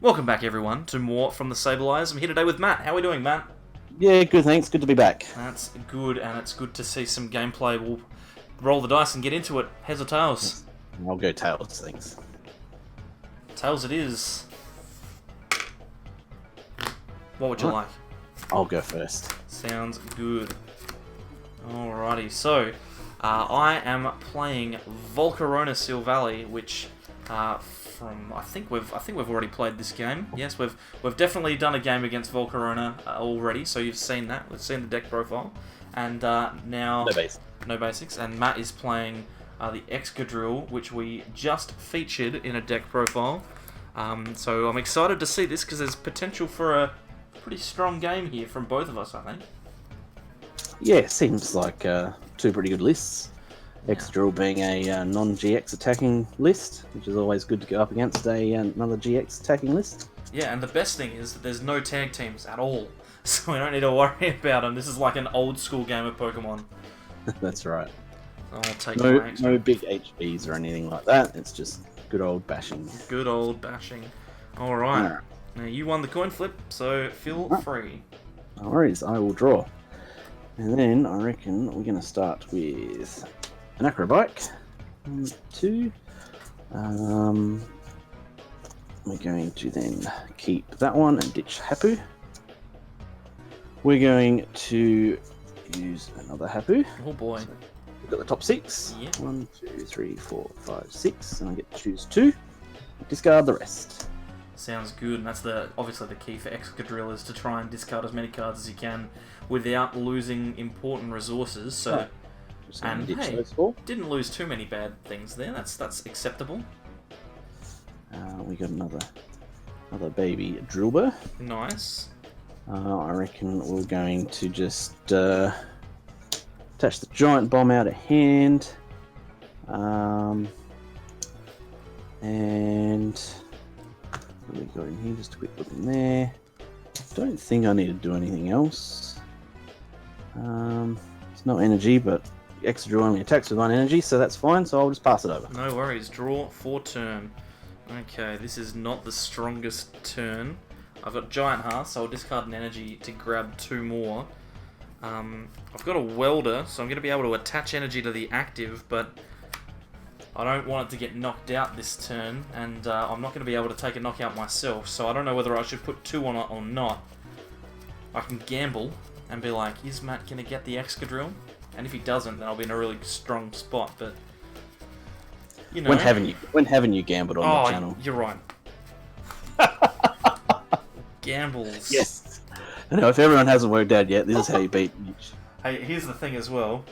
Welcome back, everyone, to more from the Sableyes. I'm here today with Matt. How are we doing, Matt? Yeah, good, thanks. Good to be back. That's good, and it's good to see some gameplay. We'll roll the dice and get into it. Heads or tails? I'll go tails, thanks. Tails it is. What would you like? I'll go first. Sounds good. Alrighty, so I am playing Volcarona Silvally, which I think we've already played this game. Yes, we've definitely done a game against Volcarona already. So you've seen that. We've seen the deck profile, and now no basics. And Matt is playing the Excadrill, which we just featured in a deck profile. So I'm excited to see this because there's potential for a pretty strong game here from both of us, I think. Yeah, seems like two pretty good lists. Excadrill being a non-GX attacking list, which is always good to go up against another GX attacking list. Yeah, and the best thing is that there's no tag teams at all, so we don't need to worry about them. This is like an old school game of Pokemon. That's right. I'll take no big HBs or anything like that. It's just good old bashing. Good old bashing. Alright. Now you won the coin flip, so feel free. No worries, I will draw. And then I reckon we're going to start with an acrobike. 1, 2. We're going to then keep that one and ditch Hapu. We're going to use another Hapu. Oh boy. So we've got the top 6. Yep. 1, 2, 3, 4, 5, 6. And I get to choose 2. Discard the rest. Sounds good, and that's obviously the key for Excadrill is to try and discard as many cards as you can without losing important resources. So, and hey, didn't lose too many bad things there. That's acceptable. We got another baby Drillbur. Nice. I reckon we're going to just attach the giant bomb out of hand, and what have we got in here? Just a quick look in there. Don't think I need to do anything else. It's no energy, but Excadrill only attacks with 1 energy, so that's fine, so I'll just pass it over. No worries. Draw for turn. Okay, this is not the strongest turn. I've got Giant Hearth, so I'll discard an energy to grab 2 more. I've got a Welder, so I'm going to be able to attach energy to the active, but I don't want it to get knocked out this turn, and I'm not going to be able to take a knockout myself, so I don't know whether I should put 2 on it or not. I can gamble and be like, is Matt going to get the Excadrill? And if he doesn't, then I'll be in a really strong spot, but you know. When haven't you gambled on the channel? You're right. Gambles. Yes. I know, if everyone hasn't worked out yet, this is how you beat Mitch. Hey, here's the thing as well.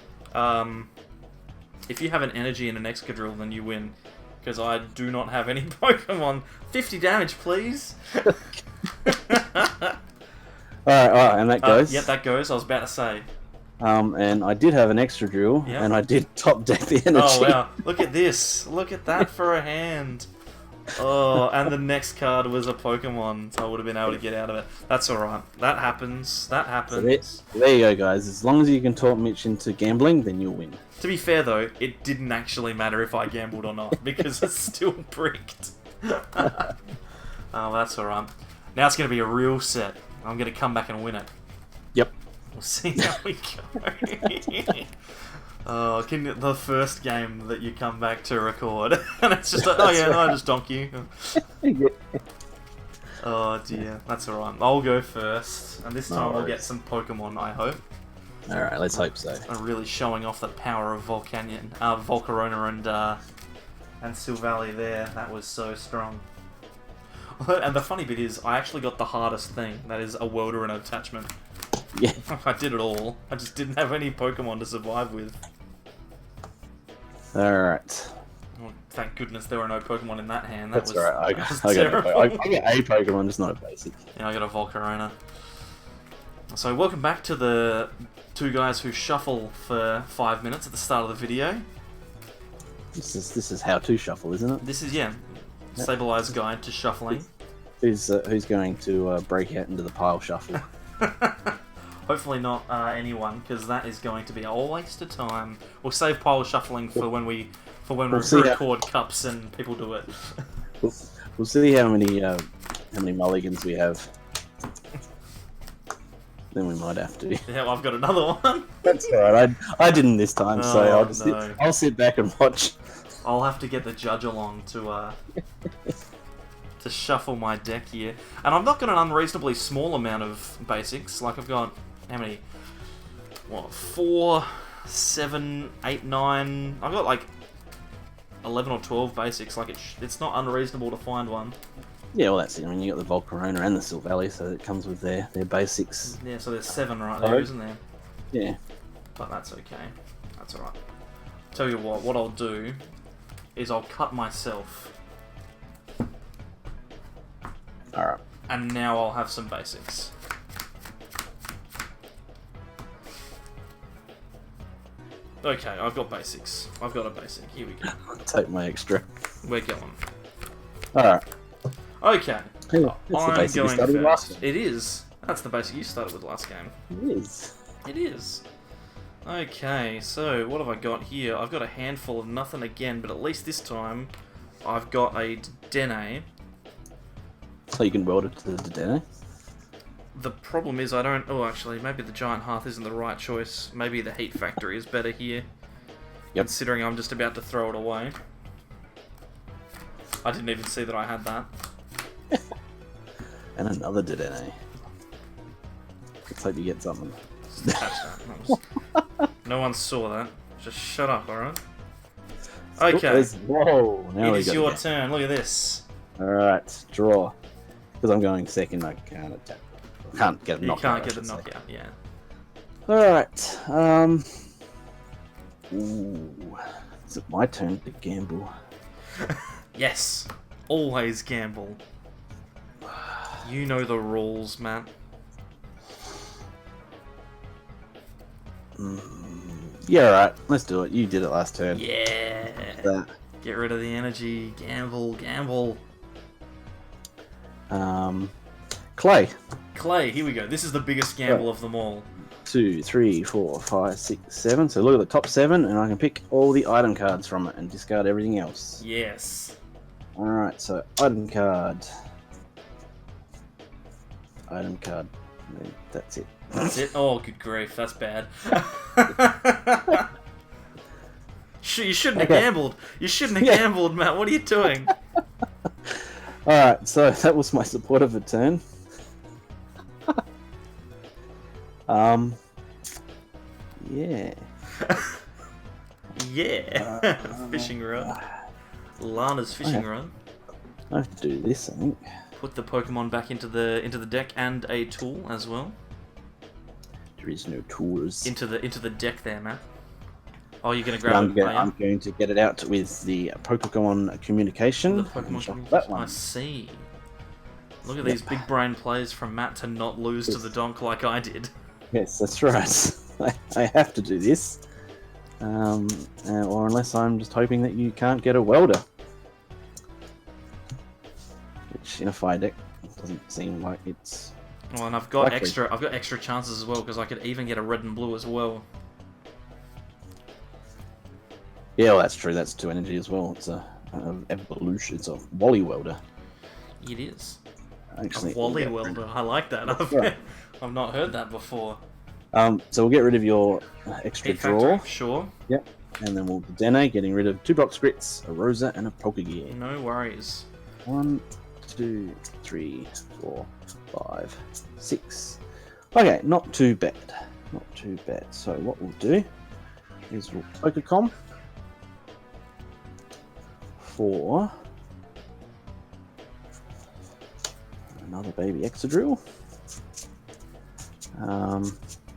If you have an energy and an Excadrill, then you win. Because I do not have any Pokemon. 50 damage, please! Alright, and that goes. Yeah, that goes. I was about to say. And I did have an extra drill, yep. And I did top deck the energy. Oh, wow. Look at this. Look at that for a hand. Oh, and the next card was a Pokemon, so I would have been able to get out of it. That's alright. That happens. That happens. So there you go, guys. As long as you can talk Mitch into gambling, then you'll win. To be fair, though, it didn't actually matter if I gambled or not, because it's still bricked. Oh, that's alright. Now it's going to be a real set. I'm going to come back and win it. Yep. We'll see how we go. The first game that you come back to record, and it's just like, oh yeah, no, I just donk you. Yeah. Oh dear, that's alright. I'll go first, and this time I'll get some Pokemon, I hope. Alright, let's hope so. I'm really showing off the power of Volcarona and Silvally there. That was so strong. And the funny bit is, I actually got the hardest thing. That is a welder and an attachment. Yeah. I did it all. I just didn't have any Pokemon to survive with. Alright. Well, thank goodness there were no Pokemon in that hand. That's alright. I got a Pokemon, just not a basic. Yeah, I got a Volcarona. So welcome back to the 2 guys who shuffle for 5 minutes at the start of the video. This is how to shuffle, isn't it? This is, yeah, Sableye's guide to shuffling. Who's going to break out into the pile shuffle? Hopefully not anyone, because that is going to be a waste of time. We'll save pile shuffling for when we record cups and people do it. We'll see how many how many mulligans we have. Then we might have to. Yeah, I've got another one. That's alright. I didn't this time, so Oh, I'll just no. I'll sit back and watch. I'll have to get the judge along to shuffle my deck here. And I've not got an unreasonably small amount of basics. Like, I've got, how many? What, 4, 7, 8, 9... I've got, like, 11 or 12 basics. Like, it's not unreasonable to find one. Yeah, well, that's it. I mean, you got the Volcarona and the Silvally, so it comes with their basics. Yeah, so there's 7 right there, isn't there? Yeah. But that's okay. That's alright. Tell you what I'll do is I'll cut myself. Alright. And now I'll have some basics. Okay, I've got basics. I've got a basic. Here we go. Take my extra. We're going. Alright. Okay. Hey, that's the I'm basic we going started last first. game. It is. That's the basic you started with last game. It is. It is. Okay, so what have I got here? I've got a handful of nothing again, but at least this time I've got a Dene. So you can weld it to the Dene. The problem is I don't... Oh, actually, maybe the Giant Hearth isn't the right choice. Maybe the Heat Factory is better here. Yep. Considering I'm just about to throw it away. I didn't even see that I had that. And another Dene. Let's hope you get something. Just catch that. No one saw that. Just shut up, alright? Okay. Whoa! Now It we is got your it. turn. Look at this. Alright, draw. Because I'm going second, I can't attack. Can't get a You knockout. can't get a knockout, yeah. Alright, Ooh. Is it my turn to gamble? Yes. Always gamble. You know the rules, Matt. Yeah, alright. Let's do it. You did it last turn. Yeah. That. Get rid of the energy. Gamble, gamble. Clay. Clay, here we go. This is the biggest gamble of them all. 2, 3, 4, 5, 6, 7. So look at the top 7, and I can pick all the item cards from it and discard everything else. Yes. Alright, so item card. Item card. That's it. That's it? Oh, good grief. That's bad. You shouldn't have gambled. You shouldn't have gambled, Matt. What are you doing? Alright, so that was my support of a turn. Yeah. Yeah. Fishing rod. Lana's fishing rod. I have to do this, I think. Put the Pokemon back into the deck and a tool as well. There is no tools. Into the deck there, Matt. Oh, you're gonna grab I'm it. I'm going to get it out with the Pokemon communication. The Pokemon and shuffle communication. that one. I see. Look at these big brain plays from Matt to not lose to the donk like I did. Yes, that's right. I have to do this. Or unless I'm just hoping that you can't get a welder. Which in a fire deck doesn't seem like it's... Well, and I've got likely. extra chances as well because I could even get a red and blue as well. Yeah, well, that's true. That's 2 energy as well. It's a evolution. It's a Wally welder. It is. Actually, A Wally we'll get welder. I like that. I've not heard that before. So we'll get rid of your extra Heat draw. Factory, sure. Yep. And then we'll do Dene, getting rid of 2 Box Grits, a Rosa, and a Pokegear. No worries. 1, 2, 3, 4, 5, 6. Okay, not too bad. Not too bad. So what we'll do is we'll Pokecom for another baby Excadrill.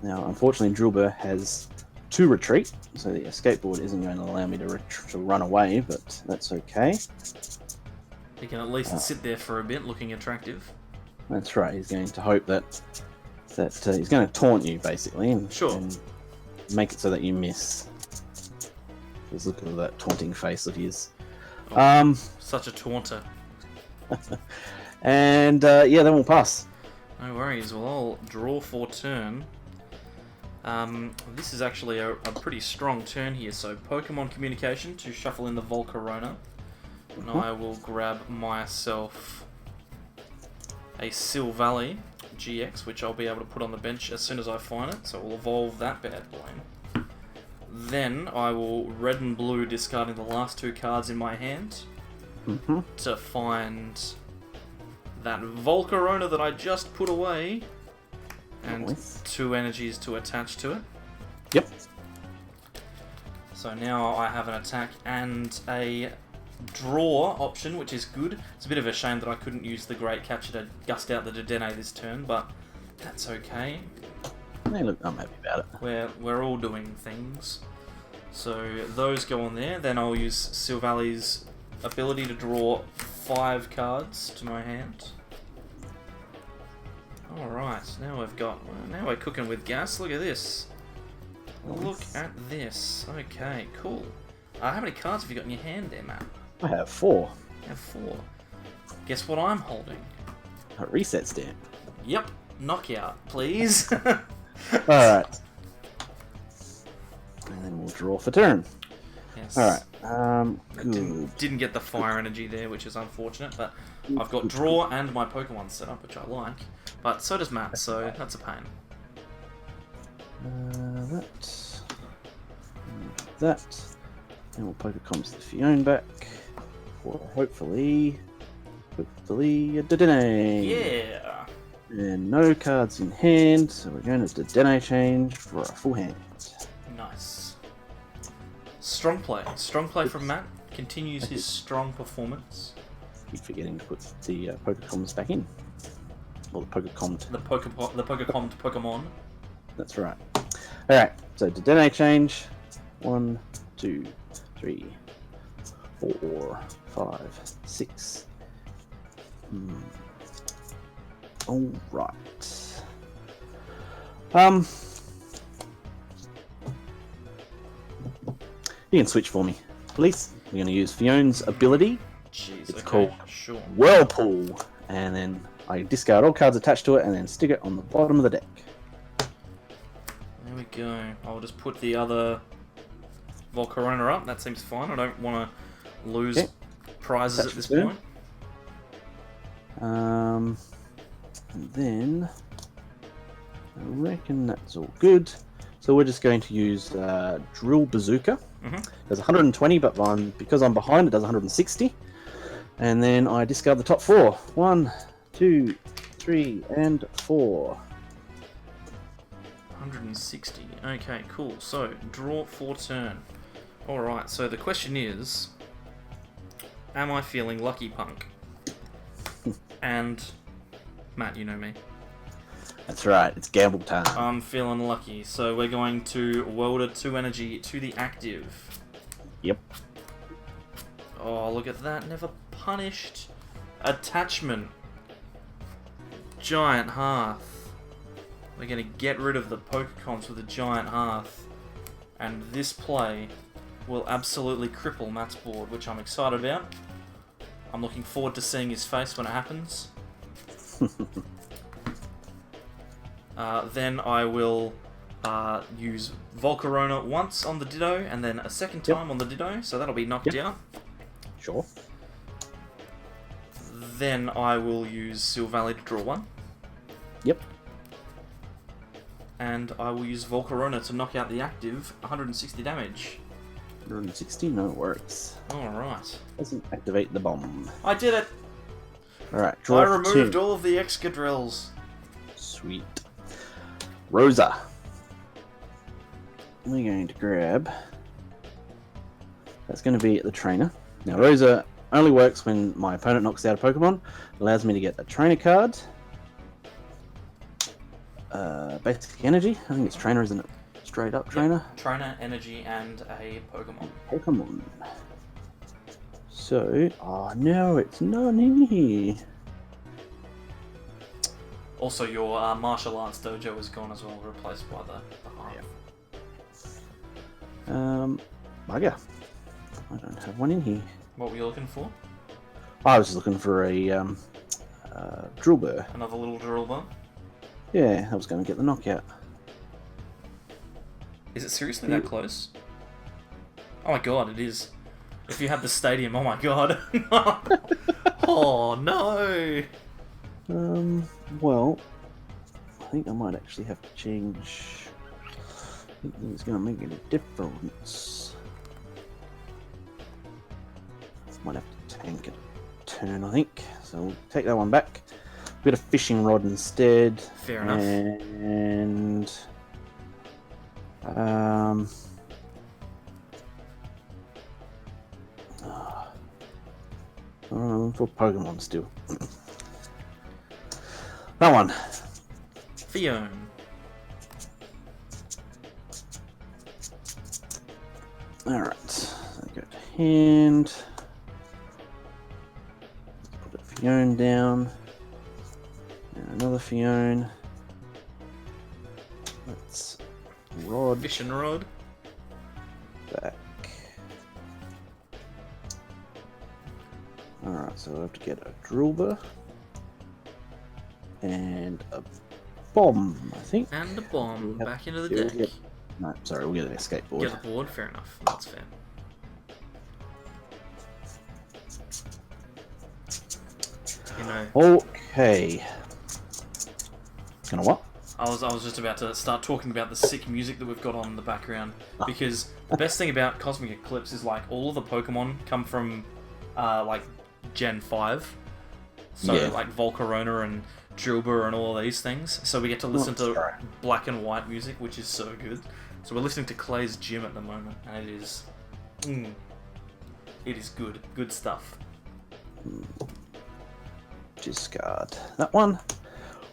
Now, unfortunately, Drillbur has 2 retreat, so the escape board isn't going to allow me to run away, but that's okay. You can at least sit there for a bit, looking attractive. That's right. He's going to hope that he's going to taunt you basically, and, and make it so that you miss. Just look at that taunting face of his. Oh, such a taunter. And yeah, then we'll pass. No worries. Well, I'll draw for turn. This is actually a pretty strong turn here. So Pokemon Communication to shuffle in the Volcarona. And I will grab myself a Silvally GX, which I'll be able to put on the bench as soon as I find it. So we'll evolve that bad boy. Then I will red and blue, discarding the last 2 cards in my hand to find that Volcarona that I just put away, and 2 energies to attach to it. Yep. So now I have an attack and a draw option, which is good. It's a bit of a shame that I couldn't use the Great Capture to gust out the Dedenne this turn, but that's okay. Hey, look, I'm happy about it. We're all doing things. So those go on there. Then I'll use Silvally's ability to draw 5 cards to my hand. Alright, now we're cooking with gas. Look at this. Look at this. Okay, cool. How many cards have you got in your hand there, Matt? I have 4. You have 4. Guess what I'm holding? A reset stamp. Yep. Knockout, please. Alright. And then we'll draw for turn. Yes. Alright. Good. Didn't get the fire energy there, which is unfortunate, but I've got draw and my Pokemon set up, which I like. But so does Matt, so that's a pain. That. And we'll Pokecoms the Fione back. For hopefully a Dedenne. Yeah. And no cards in hand, so we're going to Dedenne change for a full hand. Nice. Strong play. Strong play from Matt. Continues his strong performance. Keep forgetting to put the Pokecoms back in. Or the Pokecom. The Pokecom to Pokemon. That's right. Alright, so Dedenne change. 1, 2, 3, 4, 5, 6. Alright. You can switch for me, please. We're going to use Fione's ability. Jeez, It's okay, called sure. Whirlpool. And then I discard all cards attached to it and then stick it on the bottom of the deck. There we go. I'll just put the other Volcarona up. That seems fine. I don't want to lose prizes at this point. And then I reckon that's all good. So we're just going to use Drill Bazooka. There's 120, but because I'm behind, it does 160. And then I discard the top 4. 1, 2, 3, and 4. 160. Okay, cool. So, draw for turn. Alright, so the question is, am I feeling lucky, punk? And, Matt, you know me. That's right, it's gamble time. I'm feeling lucky, so we're going to welder 2 energy to the active. Yep. Oh, look at that, never punished. Attachment. Giant Hearth. We're going to get rid of the Pokecoms with a Giant Hearth. And this play will absolutely cripple Matt's board, which I'm excited about. I'm looking forward to seeing his face when it happens. Then I will use Volcarona once on the Ditto, and then a second time on the Ditto, so that'll be knocked out. Sure. Then I will use Silvally to draw 1. Yep. And I will use Volcarona to knock out the active, 160 damage. 160, no, it works. Alright. Doesn't activate the bomb. I did it! Alright, draw I for removed 2. all of the Excadrills. Sweet. Rosa. We're going to grab... That's going to be the trainer. Now, Rosa only works when my opponent knocks out a Pokemon. It allows me to get a trainer card. Basic energy. I think it's trainer, isn't it? Straight up trainer. Yep. Trainer, energy, and a Pokemon. Pokemon. So, oh no, it's not in here. Also, your martial arts dojo is gone as well, replaced by the Hearth. Bugger. I don't have one in here. What were you looking for? I was just looking for a drill burr. Another little drill bun? Yeah, I was going to get the knockout. Is it seriously that close? Oh my god, it is. If you had the stadium, oh my god. Oh no! Well, I think I might actually have to change. I think it's going to make any difference. Might have to tank it a turn, I think. So we'll take that one back. We'll get a fishing rod instead. Fair enough. And for Pokemon still. That one. Fione. Alright. So go to hand. Put a Fione down. And another Fione. Let's rod Fishing rod. back. Alright, so I have to get a Drillbur. And a bomb, I think. And a bomb back into the We'll deck. get- No, sorry, we'll get an escape board. Get the board, fair enough. That's fair. You know, Okay. Gonna what? I was just about to start talking about the sick music that we've got on in the background, because the best thing about Cosmic Eclipse is like all of the Pokemon come from like Gen 5. So Yeah. like Volcarona and Drillbur and all of these things. So we get to listen to sorry. black and white music, which is so good. So we're listening to Clay's Gym at the moment, and it is good. Good stuff. Discard that one.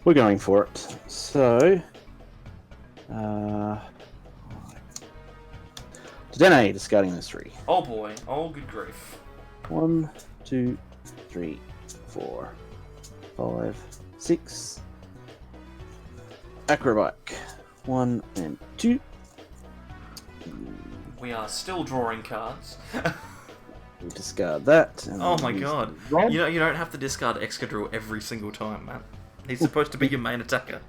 We're going for it. So, Dedenne discarding those 3. Oh boy, oh good grief. 1, 2, 3, 4, 5, 6. Acrobatic. 1 and 2. We are still drawing cards. We discard that. And Oh then my use god. the rod. You don't have to discard Excadrill every single time, man. He's supposed to be your main attacker.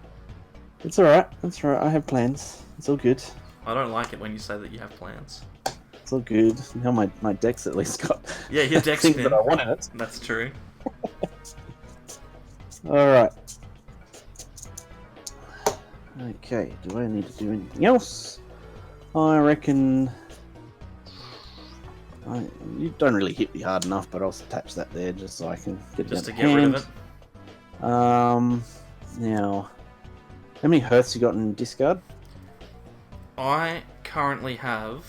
It's alright. That's alright. I have plans. It's all good. I don't like it when you say that you have plans. It's all good. Now my deck's at least got Yeah, your deck's things thin. that I want in it. That's true. Alright. Okay, do I need to do anything else? I reckon... you don't really hit me hard enough, but I'll attach that there just so I can get it Just to out get rid of it. Now, how many Hearths you got in discard? I currently have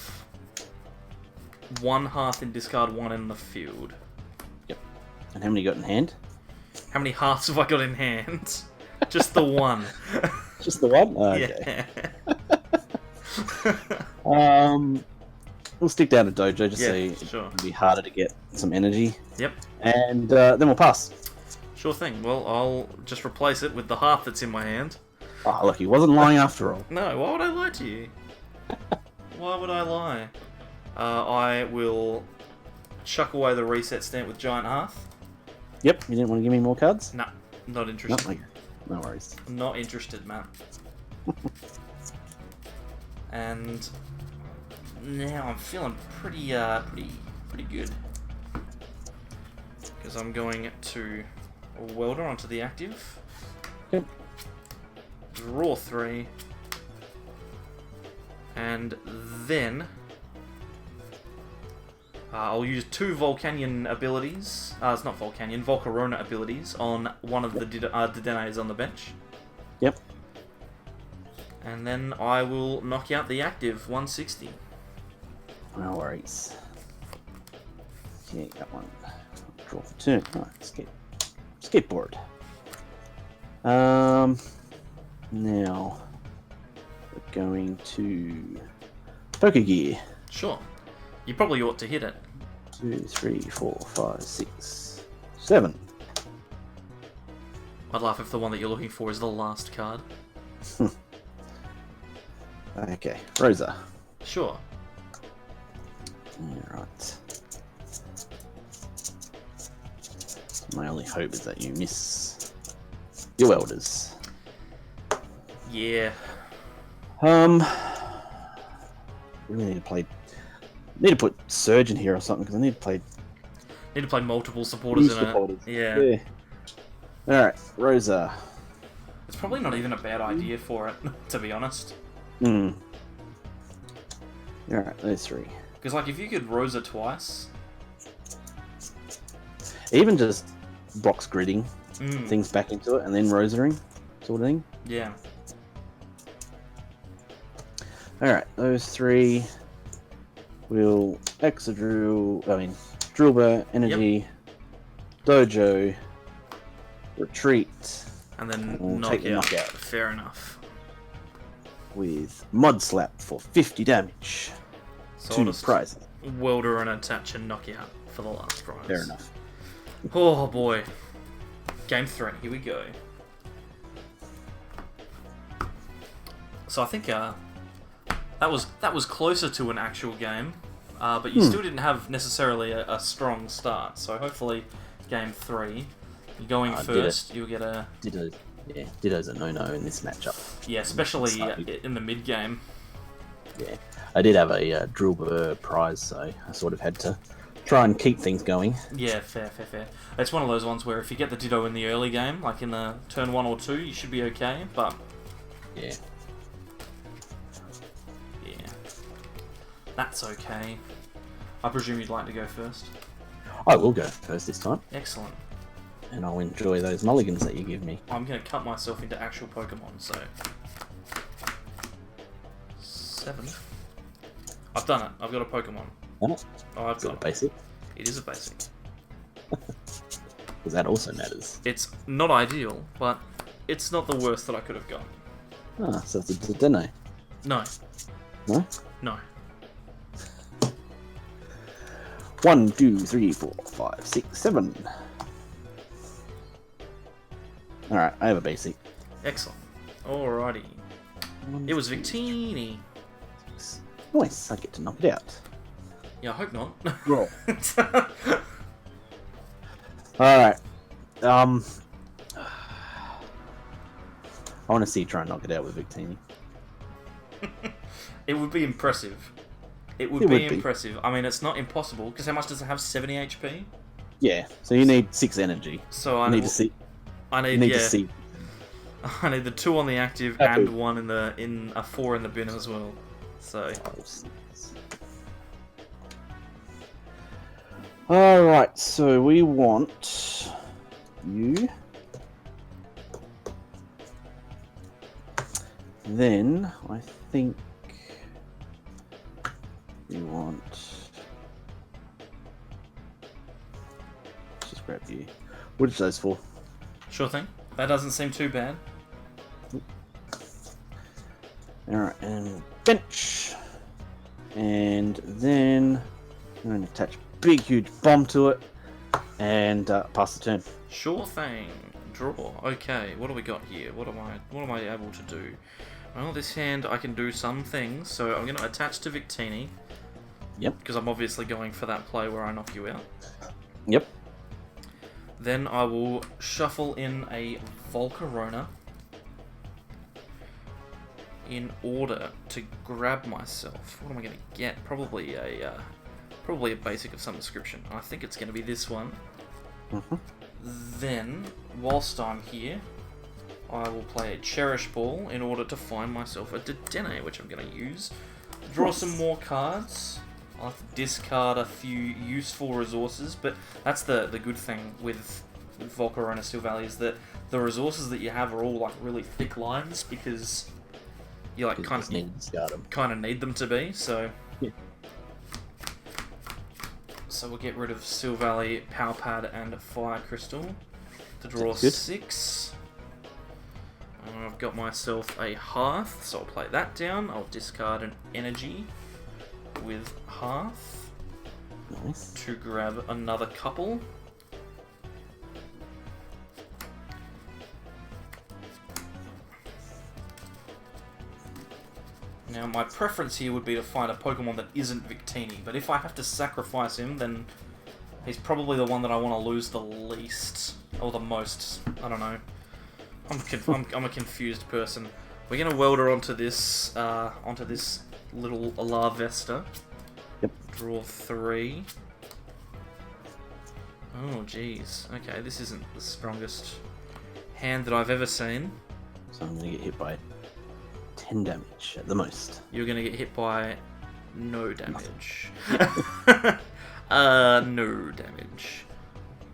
1 Hearth in discard, 1 in the field. And how many you got in hand? How many Hearths have I got in hand? Just the 1. Just the one? Oh, okay. Yeah. We'll stick down to Dojo just so Yeah, it'll sure. be harder to get some energy. Yep. And then we'll pass. Sure thing. Well, I'll just replace it with the Hearth that's in my hand. Oh, look, he wasn't lying after all. No, why would I lie to you? Why would I lie? I will chuck away the reset stamp with Giant Hearth. Yep, you didn't want to give me more cards? Nah, not No, interested. okay. No worries. Not interested, man. And now I'm feeling pretty good. Because I'm going to Welder onto the active. Yep. Draw 3. And then I'll use 2 Volcanion abilities. It's not Volcanion, Volcarona abilities on one of the Dedennes on the bench. Yep. And then I will knock out the active 160. No worries. Okay, that one. Draw for 2. Alright, skateboard. Now we're going to Pokegear. Sure. You probably ought to hit it. 2, 3, 4, 5, 6, 7. I'd laugh if the one that you're looking for is the last card. Okay, Rosa. Sure. Alright. My only hope is that you miss your elders. Yeah. Really need to put Surge in here or something because I need to play Need to play multiple supporters in supporters. it. Yeah. Yeah. Alright, Rosa. It's probably not even a bad idea for it, to be honest. Hmm. Alright, those 3. Because, like, if you could Rosa twice... Even just box gridding things back into it and then Rosering, sort of thing. Yeah. Alright, those 3 will Excadrill, Drillbur, Energy, Dojo, Retreat, And then we'll take the knockout. Fair enough. With Mud Slap for 50 damage. So 2 prizes. Welder and attach and knock out for the last prize. Fair enough. Oh boy. Game 3, here we go. So I think that was closer to an actual game, but you still didn't have necessarily a strong start. So hopefully, game 3, you're going first. You'll get a Ditto's a no-no in this matchup. Yeah, especially in the mid game. Yeah, I did have a Drillbur prize, so I sort of had to try and keep things going. Yeah, fair. It's one of those ones where if you get the Ditto in the early game, like in the turn 1 or 2, you should be okay. But yeah. That's okay. I presume you'd like to go first? I will go first this time. Excellent. And I'll enjoy those mulligans that you give me. I'm going to cut myself into actual Pokemon, so... 7. I've done it. I've got a Pokemon. Oh, I've got a basic? It is a basic. Because that also matters. It's not ideal, but it's not the worst that I could have gotten. Ah, so it's a Dedenne. No. No? No. 1, 2, 3, 4, 5, 6, 7. Alright, I have a basic. Excellent. Alrighty. It was Victini. Nice, I get to knock it out. Yeah, I hope not. Roll. Alright. I want to see you try and knock it out with Victini. It would be impressive. It would be impressive. I mean, it's not impossible, because how much does it have? 70 HP? Yeah, so you need 6 energy. So I need to see. I need to see. I need the 2 on the active and 1 in a 4 in the bin as well. So. Alright, so we want you. Then I think we want. Let's just grab you. What is those for? Sure thing. That doesn't seem too bad. Alright, and bench. And then I'm going to attach a big, huge bomb to it and pass the turn. Sure thing. Draw. Okay, what do we got here? What am I able to do? Well, this hand I can do some things, so I'm going to attach to Victini. Yep. Because I'm obviously going for that play where I knock you out. Yep. Then I will shuffle in a Volcarona in order to grab myself. What am I going to get? Probably a basic of some description. I think it's going to be this one. Then, whilst I'm here, I will play a Cherish Ball in order to find myself a Dedenne, which I'm going to use. Draw some more cards. I'll have to discard a few useful resources, but that's the good thing with Volcarona Silvally is that the resources that you have are all like really thick lines because you like kind of need them to be. So yeah. So we'll get rid of Silvally, Power Pad, and Fire Crystal to draw 6. I've got myself a Hearth, so I'll play that down. I'll discard an Energy with Hearth to grab another couple. Now my preference here would be to find a Pokemon that isn't Victini, but if I have to sacrifice him, then he's probably the one that I want to lose the least, or the most. I don't know. I'm a confused person. We're gonna welder onto this little Larvesta. Yep. Draw 3. Oh jeez. Okay, this isn't the strongest hand that I've ever seen. So I'm going to get hit by 10 damage at the most. You're going to get hit by no damage. No damage.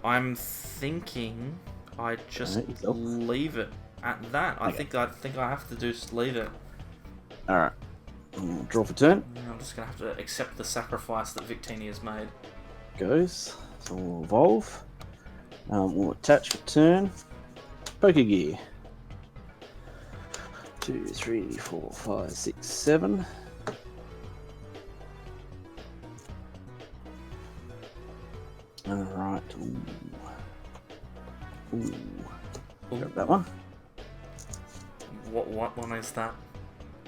I'm thinking I just leave it at that. I think I have to just leave it. Alright. Draw for turn. I'm just going to have to accept the sacrifice that Victini has made. Goes. So we'll evolve. We'll attach for turn. Poker gear. 2, 3, 4, 5, 6, 7. Alright. Ooh. Grab that one. What one is that?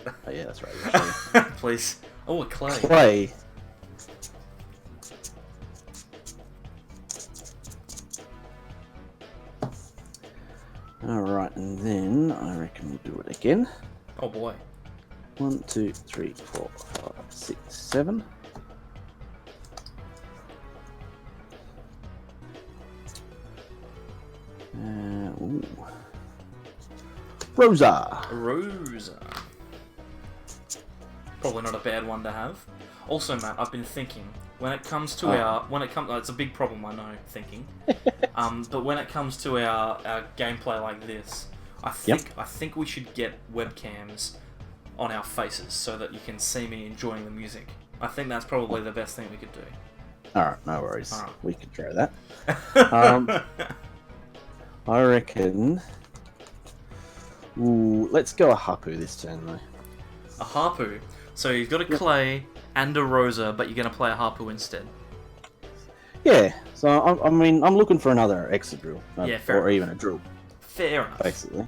Oh yeah, that's right. Please. Oh, a clay. Clay. Alright, and then I reckon we'll do it again. Oh boy. 1, 2, 3, 4, 5, 6, 7. Ooh. Rosa. Probably not a bad one to have. Also, Matt, I've been thinking when it comes to it's a big problem, I know, thinking. But when it comes to our gameplay like this, I think we should get webcams on our faces so that you can see me enjoying the music. I think that's probably the best thing we could do. Alright, no worries. We could try that. I reckon... Ooh, let's go a Hapu this turn, though. A Hapu? So you've got a Clay and a Rosa, but you're going to play a Hapu instead? Yeah, so I mean, I'm looking for another Excadrill. Or even a Drill. Fair enough. Basically.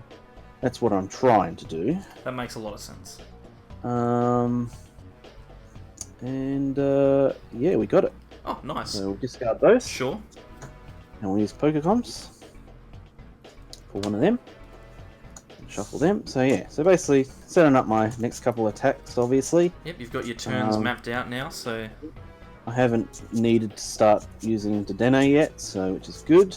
That's what I'm trying to do. That makes a lot of sense. Yeah, we got it. Oh, nice. So we'll discard those. Sure. And we'll use Pokecoms for one of them. And shuffle them. So yeah, so basically setting up my next couple attacks, obviously. Yep, you've got your turns mapped out now, so... I haven't needed to start using Dedenne yet, so which is good.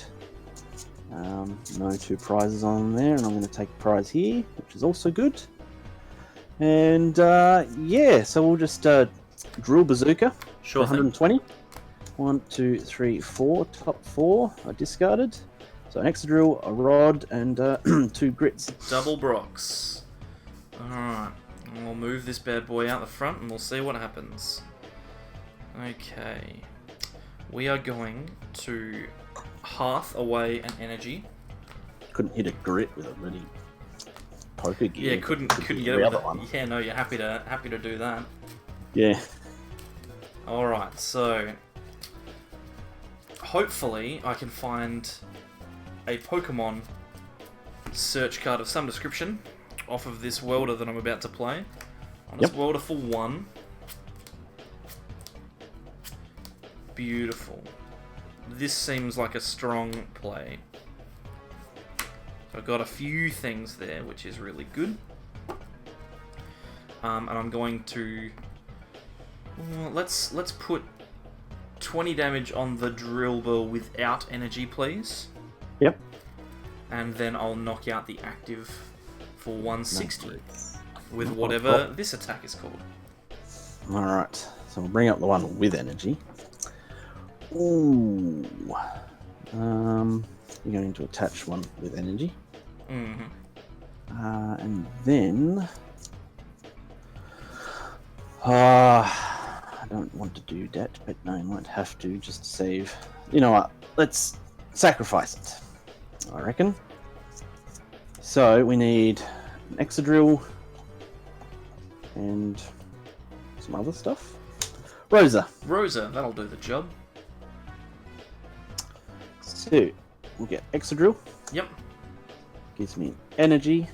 No 2 prizes on there, and I'm going to take a prize here, which is also good. And yeah, so we'll just drill Bazooka. Sure. 120. 1, 2, 3, 4. Top 4 are discarded. So an Excadrill, a Rod, and 2 Grits. Double Brox. Alright. We'll move this bad boy out the front and we'll see what happens. Okay. We are going to hearth away an energy. Couldn't hit a Grit with a bloody poker gear. Yeah, couldn't get it with it. Yeah, no, you're happy to do that. Yeah. Alright, so hopefully I can find a Pokemon search card of some description off of this welder that I'm about to play. On this welder for 1. Beautiful. This seems like a strong play. So I've got a few things there, which is really good. And I'm going to... let's put 20 damage on the drill bell without energy, please. Yep. And then I'll knock out the active for 160 with whatever this attack is called. Alright, so we'll bring up the one with energy. Ooh. We're going to attach one with energy. And then... I don't want to do that, but I might have to just to save. You know what? Let's sacrifice it, I reckon. So we need an Excadrill and some other stuff. Rosa, that'll do the job. So we'll get Excadrill. Yep. Gives me energy,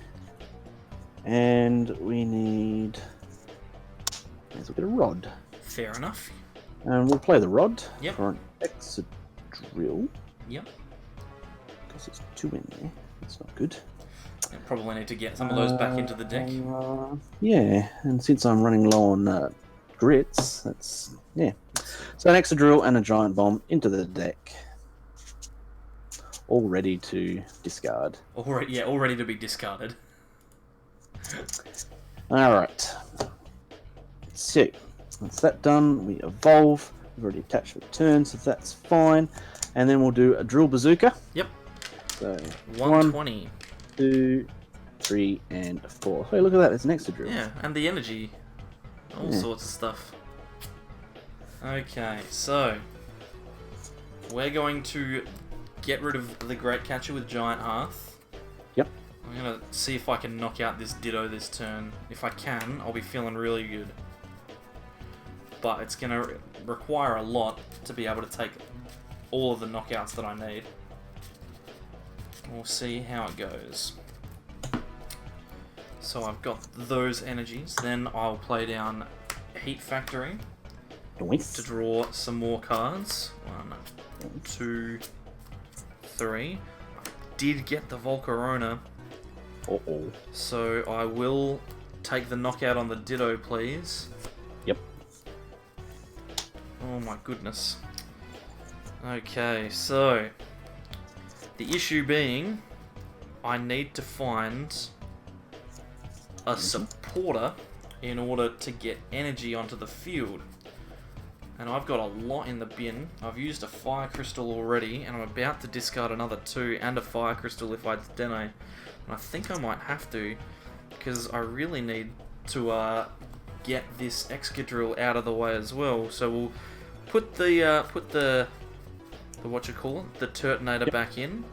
and we need. Let's look at a Rod. Fair enough. And we'll play the Rod for an Excadrill. Yep. Because there's 2 in there. That's not good. I probably need to get some of those back into the deck. Yeah, and since I'm running low on grits, that's... Yeah. So an Excadrill and a Giant Bomb into the deck. all ready to discard. All ready to be discarded. Alright. So, once that's done, we evolve. We've already attached for turn, so that's fine. And then we'll do a drill bazooka. Yep. So 120. 1, 2, 3, and 4. Hey, look at that, there's an Excadrill. Yeah, and the energy. All sorts of stuff. Okay, so we're going to get rid of the Great Catcher with Giant Hearth. Yep. I'm going to see if I can knock out this Ditto this turn. If I can, I'll be feeling really good. But it's going to require a lot to be able to take all of the knockouts that I need. We'll see how it goes. So I've got those energies. Then I'll play down Heat Factory to draw some more cards. 1, 2, 3. I did get the Volcarona. Uh-oh. So I will take the knockout on the Ditto, please. Yep. Oh my goodness. Okay, so the issue being I need to find a supporter in order to get energy onto the field. And I've got a lot in the bin. I've used a Fire Crystal already, and I'm about to discard another 2 and a Fire Crystal if I Dene. And I think I might have to, because I really need to get this Excadrill out of the way as well. So we'll put the whatchamacallit, the Turtonator back in,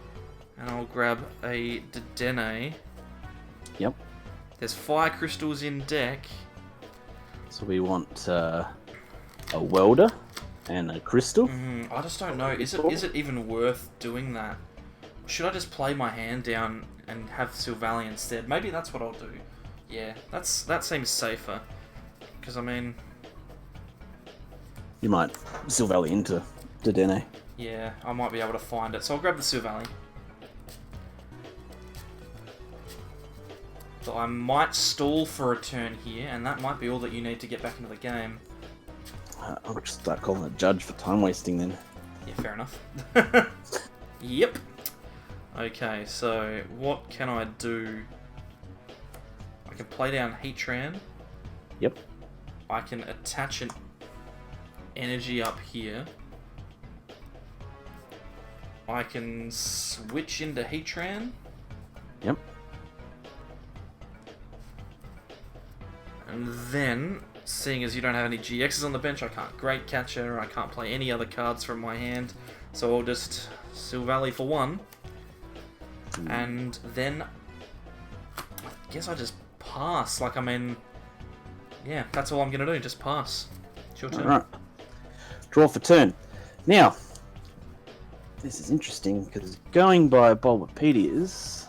and I'll grab a Dene. Yep. There's Fire Crystals in deck. So we want a welder and a crystal. I just don't know. Is it even worth doing that? Should I just play my hand down and have Silvally instead? Maybe that's what I'll do. Yeah, that seems safer. Because, I mean... You might Silvally into Dene. Yeah, I might be able to find it. So I'll grab the Silvally. So I might stall for a turn here, and that might be all that you need to get back into the game. I'll just start calling a judge for time wasting then. Yeah, fair enough. Yep. Okay, so what can I do? I can play down Heatran. Yep. I can attach an energy up here. I can switch into Heatran. Yep. And then, seeing as you don't have any GXs on the bench, I can't Great Catcher, I can't play any other cards from my hand, so I'll just Silvally for 1. And then, I guess I just pass. Like, I mean, yeah, that's all I'm going to do, just pass. It's your turn. Alright. Draw for turn. Now, this is interesting, because going by Bulbapedia's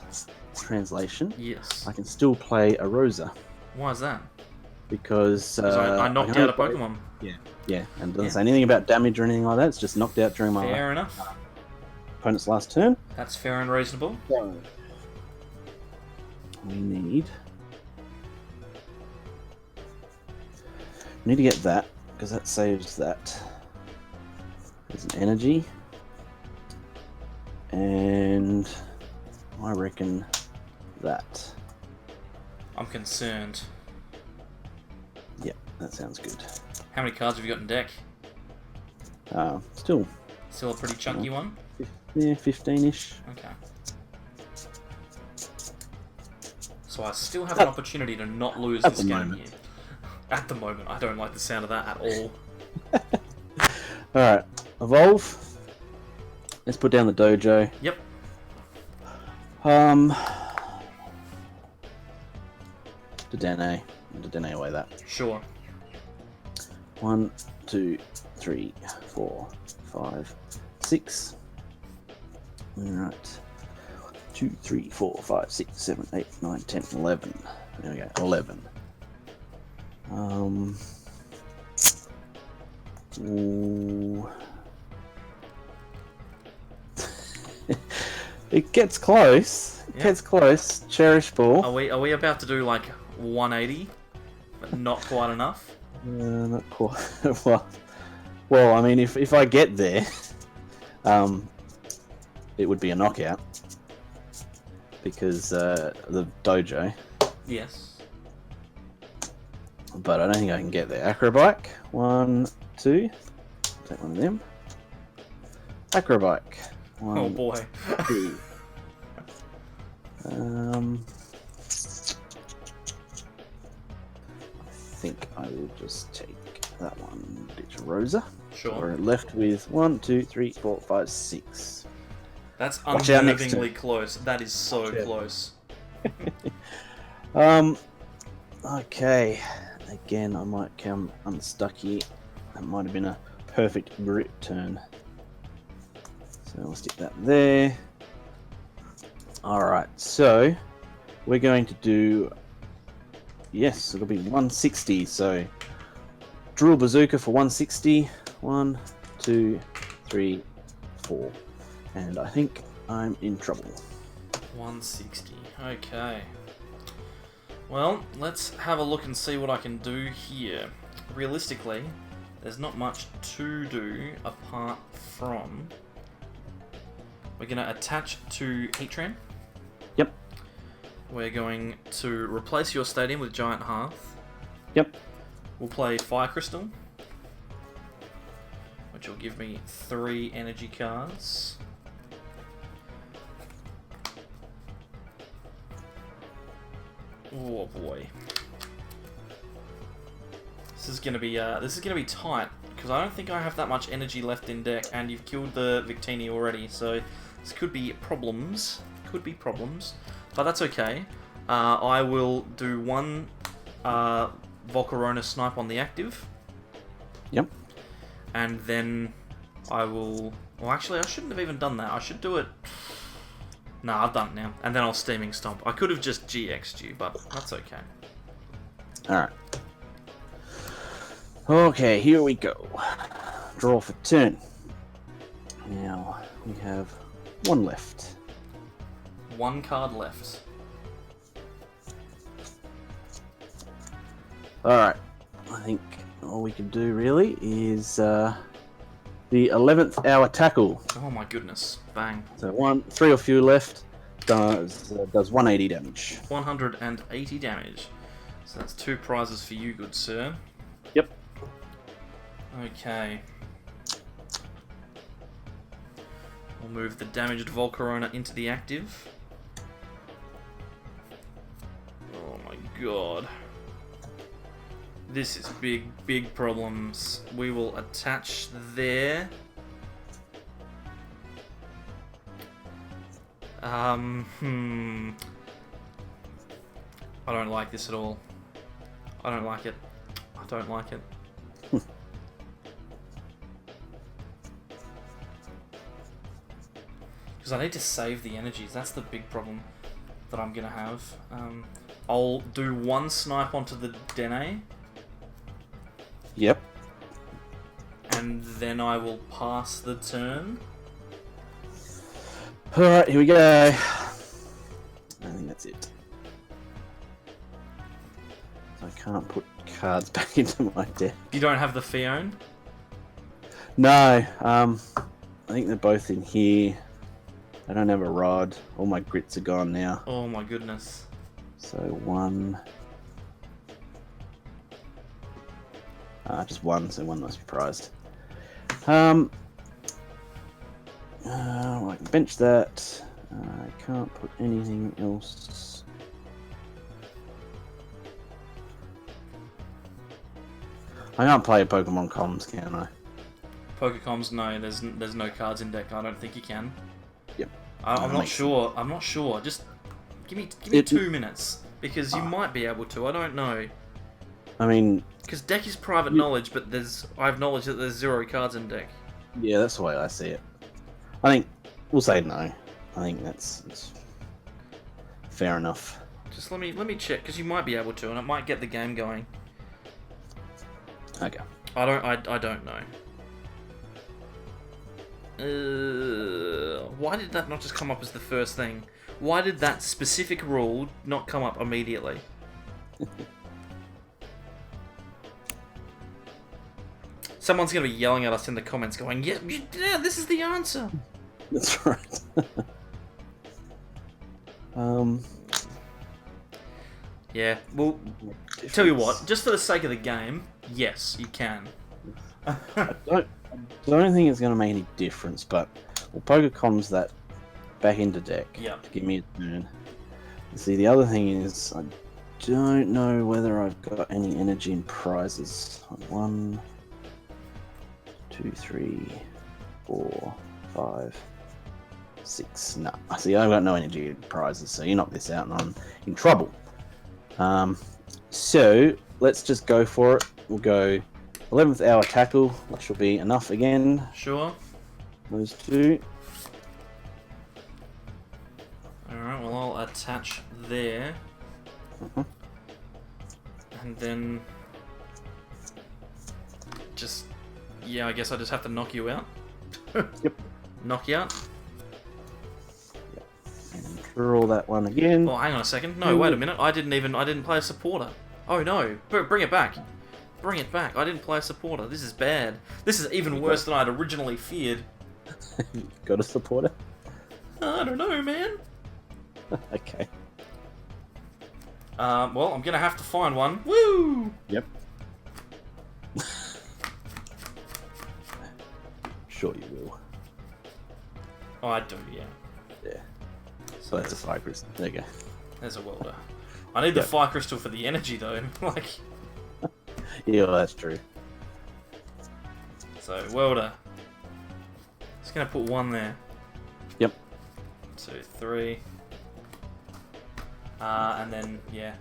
translation, yes, I can still play a Rosa. Why is that? Because I knocked out a Pokemon. Yeah, and it doesn't say anything about damage or anything like that. It's just knocked out during my Fair enough. opponent's last turn. That's fair and reasonable. So, we need to get that, because that saves that. There's an energy. And I reckon that. I'm concerned. Yeah, that sounds good. How many cards have you got in deck? Still a pretty chunky one? Yeah, 15-ish. Okay. So I still have an opportunity to not lose this game here. At the moment, I don't like the sound of that at all. Alright, evolve. Let's put down the dojo. Yep. Dene away that. Sure. 1, 2, 3, 4, 5, 6. Alright. 2, 3, 4, 5, 6, 7, 8, 9, 10, 11. There we go, 11. Ooh. It gets close. It gets close. Cherish Ball. Are we about to do like 180, but not quite enough? Not quite. well, I mean, if I get there, it would be a knockout because the dojo. Yes. But I don't think I can get there. Acrobike. 1, 2. Take one of them. Acrobike. 1, Oh boy. 2. I think I will just take that one. Ditch Rosa. Sure. We're left with 1, 2, 3, 4, 5, 6. That's Watch out next turn. unnervingly close. That is so Watch out. close. Okay. Again, I might come unstuck here. That might have been a perfect grit turn. So we'll stick that there. Alright, so we're going to do... Yes, it'll be 160. So drill bazooka for 160. 1, 2, 3, 4. And I think I'm in trouble. 160. Okay. Well, let's have a look and see what I can do here. Realistically, there's not much to do apart from... We're going to attach to Heatran. Yep. We're going to replace your stadium with Giant Hearth. Yep. We'll play Fire Crystal, which will give me 3 energy cards. Oh boy, this is gonna be tight because I don't think I have that much energy left in deck, and you've killed the Victini already, so this could be problems. But that's okay. I will do one Volcarona snipe on the active. Yep. And then I will... Well, actually, I shouldn't have even done that. I should do it... No, I've done it now. And then I'll Steaming Stomp. I could have just GX'd you, but that's okay. Alright. Okay, here we go. Draw for turn. Now, we have 1 left. 1 card left. Alright. I think all we can do really is the 11th hour tackle. Oh my goodness. Bang. So 3 or few left. Does 180 damage. 180 damage. So that's 2 prizes for you, good sir. Yep. Okay. We'll move the damaged Volcarona into the active. Oh my god. This is big problems. We will attach there. I don't like this at all. I don't like it. I don't like it. Because I need to save the energies. That's the big problem that I'm going to have. I'll do 1 snipe onto the Dene. Yep. And then I will pass the turn. Alright, here we go. I think that's it. So I can't put cards back into my deck. You don't have the Fione? No, I think they're both in here. I don't have a rod. All my grits are gone now. Oh my goodness. So 1. Just 1, so 1 must be prized. I can bench that. I can't put anything else. I can't play Pokemon Comms, can I? Pokecoms, no, there's no cards in deck. I don't think you can. Yep. I'm not sure. I'm not sure. Just give me 2 minutes because you might be able to. I don't know. I mean, because deck is private knowledge, but I've knowledge that there's 0 cards in deck. Yeah, that's the way I see it. I think we'll say no. I think that's fair enough. Just let me check because you might be able to, and it might get the game going. Okay. I don't know. Why did that not just come up as the first thing? Why did that specific rule not come up immediately? Someone's going to be yelling at us in the comments going, yeah, this is the answer. That's right. Yeah, well, tell you what, just for the sake of the game, yes, you can. I don't think it's going to make any difference, but we'll Pokecoms that back into deck Yeah. to give me a turn. See, the other thing is, I don't know whether I've got any energy in prizes. 1, 2, 3, 4, 5, 6. No, see, I've got no energy in prizes, so you knock this out and I'm in trouble. So let's just go for it. We'll go 11th hour tackle. That should be enough again. Sure. Those two. Alright, well, I'll attach there. And then... just... yeah, I guess I just have to knock you out. Yep. Knock you out. And draw that one again. Oh, hang on a second. No, wait a minute. I didn't play a supporter. Oh no. Bring it back. Bring it back. I didn't play a supporter. This is bad. This is even worse than I'd originally feared. Got a supporter? I don't know, man. Okay. Well, I'm gonna have to find one. Woo! Yep. Sure you will. Oh, I do, yeah. Yeah. So That's a fire crystal. There you go. there's a welder. I need the fire crystal for the energy, though. Like, Yeah, that's true. so welder. Just gonna put one there. Yep. 2, 3. And then yeah.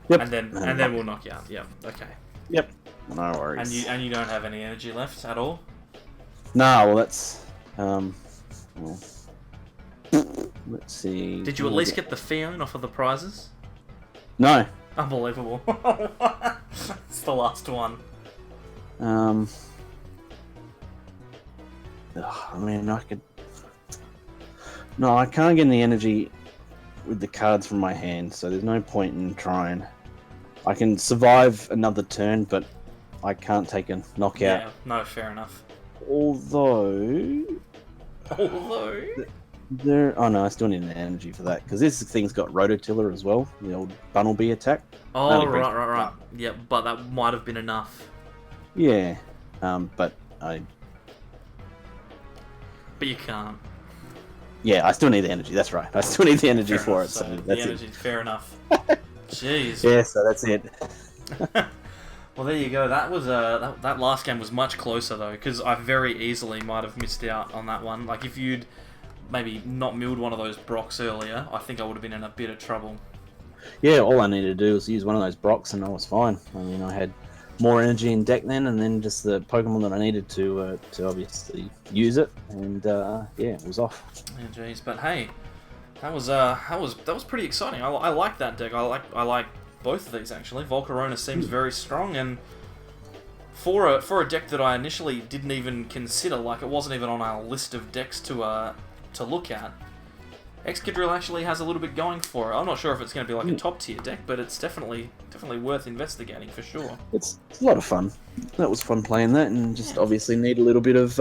Yep. And then we'll knock you out. Yep. Okay. Yep. No worries. And you don't have any energy left at all. Nah, well that's well, let's see. Did you at least get the Fion off of the prizes? No. Unbelievable. It's the last one. I mean, I could. No, I can't get any energy with the cards from my hand, so there's no point in trying. I can survive another turn, but I can't take a knockout. Yeah, no, fair enough. Although there, oh no, I still need an energy for that because this thing's got Rototiller as well, the old Bunnelby attack. Oh, right. Yeah, but that might have been enough. Yeah, but you can't. Yeah, I still need the energy. That's right. I still need the energy Fair for enough, it. So the that's energy, it. fair enough. Jeez. Yeah, so that's it. Well, there you go. That was that last game was much closer though, because I very easily might have missed out on that one. Like if you'd maybe not milled one of those Brocks earlier, I think I would have been in a bit of trouble. Yeah, all I needed to do was use one of those Brocks and I was fine. I mean, I had more energy in deck then, and then just the Pokemon that I needed to obviously use it, and yeah, it was off. Yeah, jeez. But hey, that was pretty exciting. I like that deck. I like both of these actually. Volcarona seems very strong, and for a deck that I initially didn't even consider, like it wasn't even on our list of decks to look at. Excadrill actually has a little bit going for it. I'm not sure if it's going to be like a top tier deck, but it's definitely worth investigating for sure. It's a lot of fun. That was fun playing that, and just obviously need a little bit of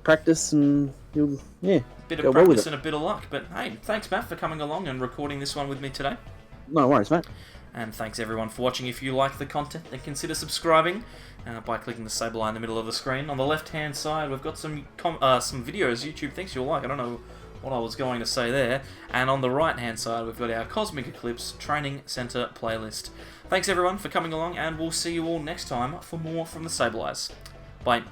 practice, and you'll Bit of practice and a bit of luck. But hey, thanks Matt for coming along and recording this one with me today. No worries, mate. And thanks everyone for watching. If you like the content, then consider subscribing by clicking the Sableye in the middle of the screen. On the left-hand side, we've got some videos YouTube thinks you'll like. I don't know what I was going to say there. And on the right-hand side, we've got our Cosmic Eclipse Training Center playlist. Thanks everyone for coming along, and we'll see you all next time for more from the Sableyes. Bye.